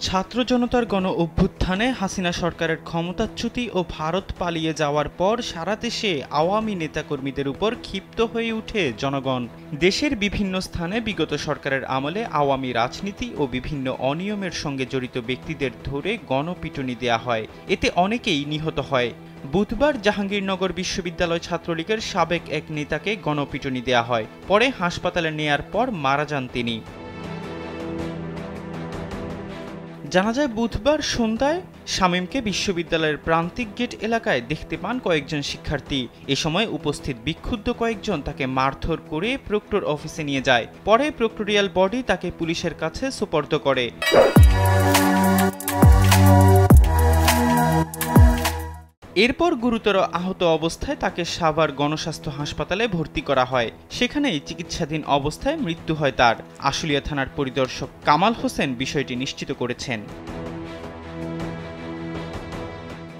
ছাত্র জনতার গণ অভ্যুত্থানে হাসিনা সরকারের ক্ষমতাচ্যুতি ও ভারত পালিয়ে যাওয়ার পর সারা দেশে আওয়ামী নেতাকর্মীদের উপর ক্ষিপ্ত হয়ে উঠে জনগণ। দেশের বিভিন্ন স্থানে বিগত সরকারের আমলে আওয়ামী রাজনীতি ও বিভিন্ন অনিয়মের সঙ্গে জড়িত ব্যক্তিদের ধরে গণপিটুনি দেয়া হয়, এতে অনেকেই নিহত হয়। বুধবার জাহাঙ্গীরনগর বিশ্ববিদ্যালয় ছাত্রলীগের সাবেক এক নেতাকে গণপিটুনি দেয়া হয়, পরে হাসপাতালে নেয়ার পর মারা যান তিনি। জানা যায়, বুধবার সন্ধ্যায় শামীমকে বিশ্ববিদ্যালয়ের প্রান্তিক গেট এলাকায় দেখতে পান কয়েকজন শিক্ষার্থী। এ সময় উপস্থিত বিক্ষুব্ধ কয়েকজন তাকে মারধর করে প্রক্টর অফিসে নিয়ে যায়। পরে প্রক্টোরিয়াল বডি তাকে পুলিশের কাছে সোপর্দ করে। এরপর গুরুতর আহত অবস্থায় তাকে সাভার গণস্বাস্থ্য হাসপাতালে ভর্তি করা হয়। সেখানেই চিকিৎসাধীন অবস্থায় মৃত্যু হয় তার। আশুলিয়া থানার পরিদর্শক কামাল হোসেন বিষয়টি নিশ্চিত করেছেন।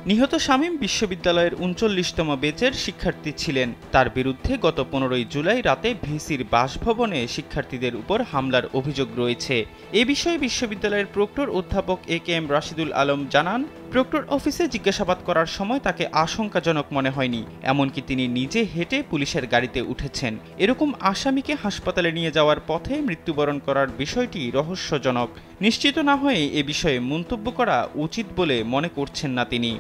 নিহত শামীম বিশ্ববিদ্যালয়ের ৩৯তম ব্যাচের শিক্ষার্থী ছিলেন। তার বিরুদ্ধে গত ১৫ জুলাই রাতে ভিসির বাসভবনে শিক্ষার্থীদের উপর হামলার অভিযোগ রয়েছে। এ বিষয়ে বিশ্ববিদ্যালয়ের প্রক্টর অধ্যাপক এ.কে.এম. রাশিদুল আলম জানান, প্রক্টর অফিসে জিজ্ঞাসাবাদ করার সময় তাকে আশঙ্কাজনক মনে হয়নি, এমনকি তিনি নিজে হেঁটে পুলিশের গাড়িতে উঠেছেন। এরকম আসামিকে হাসপাতালে নিয়ে যাওয়ার পথে মৃত্যুবরণ করার বিষয়টি রহস্যজনক। নিশ্চিত না হয়ে এ বিষয়ে মন্তব্য করা উচিত বলে মনে করছেন না তিনি।